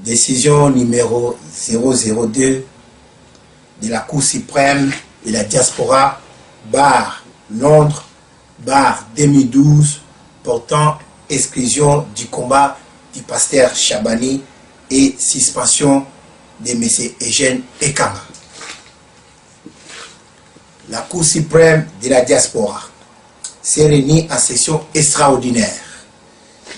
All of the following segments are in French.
Décision numéro 002 de la Cour suprême de la diaspora, Londres, 2012, portant exclusion du combat du pasteur Chabani et suspension de M. Eugène Ekanga. La Cour suprême de la diaspora s'est réunie en session extraordinaire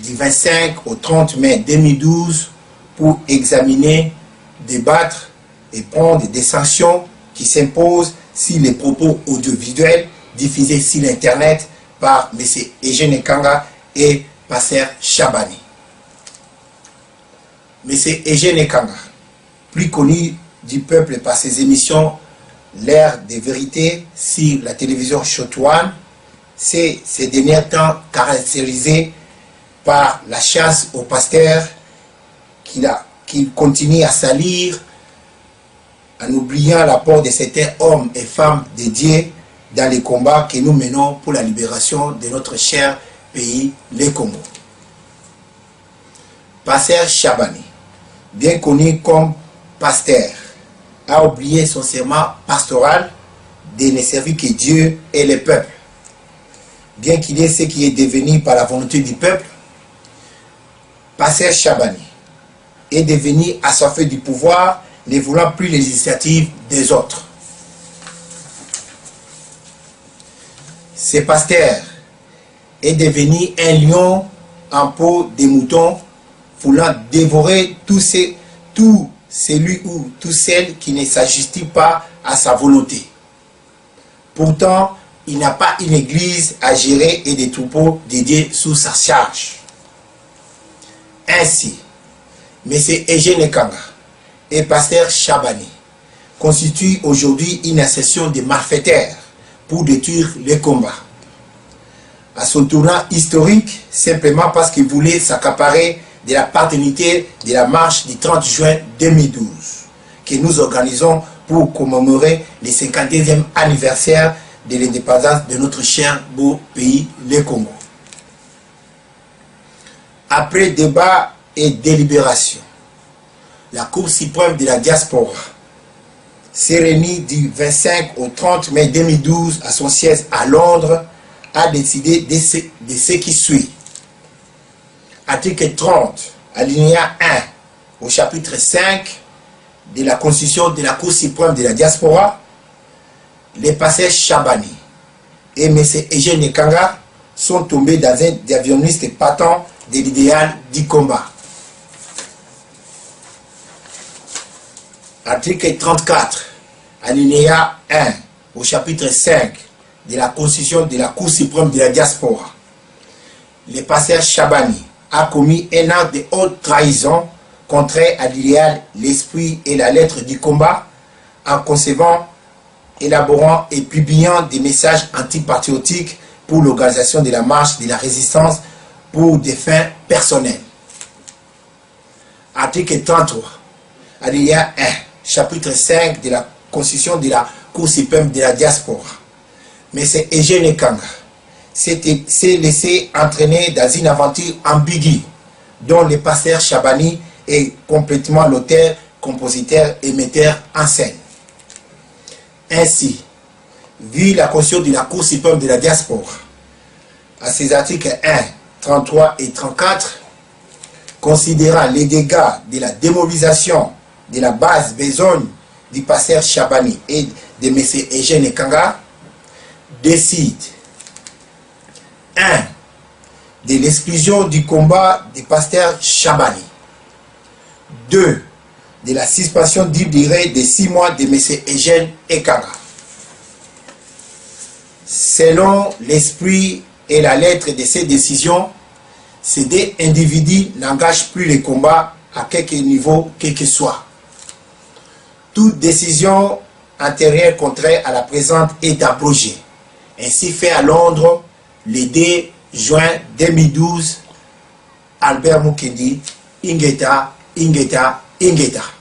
du 25 au 30 mai 2012 pour examiner, débattre et prendre des sanctions qui s'imposent si les propos audiovisuels diffusés sur l'Internet par M. Eugène Ekanga et pasteur Chabani. M. Eugène Ekanga, plus connu du peuple par ses émissions L'Heure des Vérités sur la télévision Shot1, c'est ces derniers temps caractérisé par la chasse aux pasteurs qu'il continue à salir en oubliant l'apport de certains hommes et femmes dédiés dans les combats que nous menons pour la libération de notre cher pays, le Congo. Pasteur Chabani, bien connu comme pasteur, a oublié son serment pastoral de ne servir que Dieu et le peuple. Bien qu'il ait ce qui est devenu par la volonté du peuple, pasteur Chabani est devenu assoiffé du pouvoir, ne voulant plus les initiatives des autres. Ce pasteur est devenu un lion en peau de mouton, voulant dévorer tout celui ou tout celle qui ne s'ajustit pas à sa volonté. Pourtant, il n'a pas une église à gérer et des troupeaux dédiés sous sa charge. Ainsi, M. Eugène Ekanga et pasteur Chabani constituent aujourd'hui une association de malfaiteurs pour détruire les combats. À son tournant historique, simplement parce qu'il voulait s'accaparer de la paternité de la marche du 30 juin 2012 que nous organisons pour commémorer le 52e anniversaire de l'indépendance de notre cher beau pays, le Congo. Après débat et délibération, la Cour suprême de la diaspora s'est réunie du 25 au 30 mai 2012 à son siège à Londres, a décidé de ce qui suit. Article 30, alinéa 1, au chapitre 5 de la Constitution de la Cour suprême de la diaspora, les pasteurs Chabani et M. Eugène Ekanga sont tombés dans un avionniste partant de l'idéal du combat. Article 34, alinéa 1, au chapitre 5 de la Constitution de la Cour suprême de la diaspora, le pasteur Chabani a commis un acte de haute trahison contraire à l'idéal, l'esprit et la lettre du combat en concevant, élaborant et publiant des messages antipatriotiques pour l'organisation de la marche de la résistance pour des fins personnelles. Article 33, alinéa 1, chapitre 5 de la Constitution de la Cour suprême de la diaspora. M. Eugène Ekanga s'est laissé entraîner dans une aventure ambiguë dont le pasteur Chabani est complètement l'auteur, compositeur et metteur en scène. Ainsi, vu la Constitution de la Cour suprême de la diaspora, à ses articles 1, 33 et 34, considérant les dégâts de la démobilisation de la base besogne du pasteur Chabani et de M. Eugène Ekanga, décide 1. de l'exclusion du combat du pasteur Chabani, 2. de la suspension d'une durée de 6 mois de M. Eugène Ekanga. Selon l'esprit et la lettre de ces décisions, ces deux individus n'engagent plus les combats à quelque niveau quel que soit. Toute décision antérieure contraire à la présente est abrogée. Ainsi fait à Londres le 2 juin 2012, Albert Mukendi, Ingeta.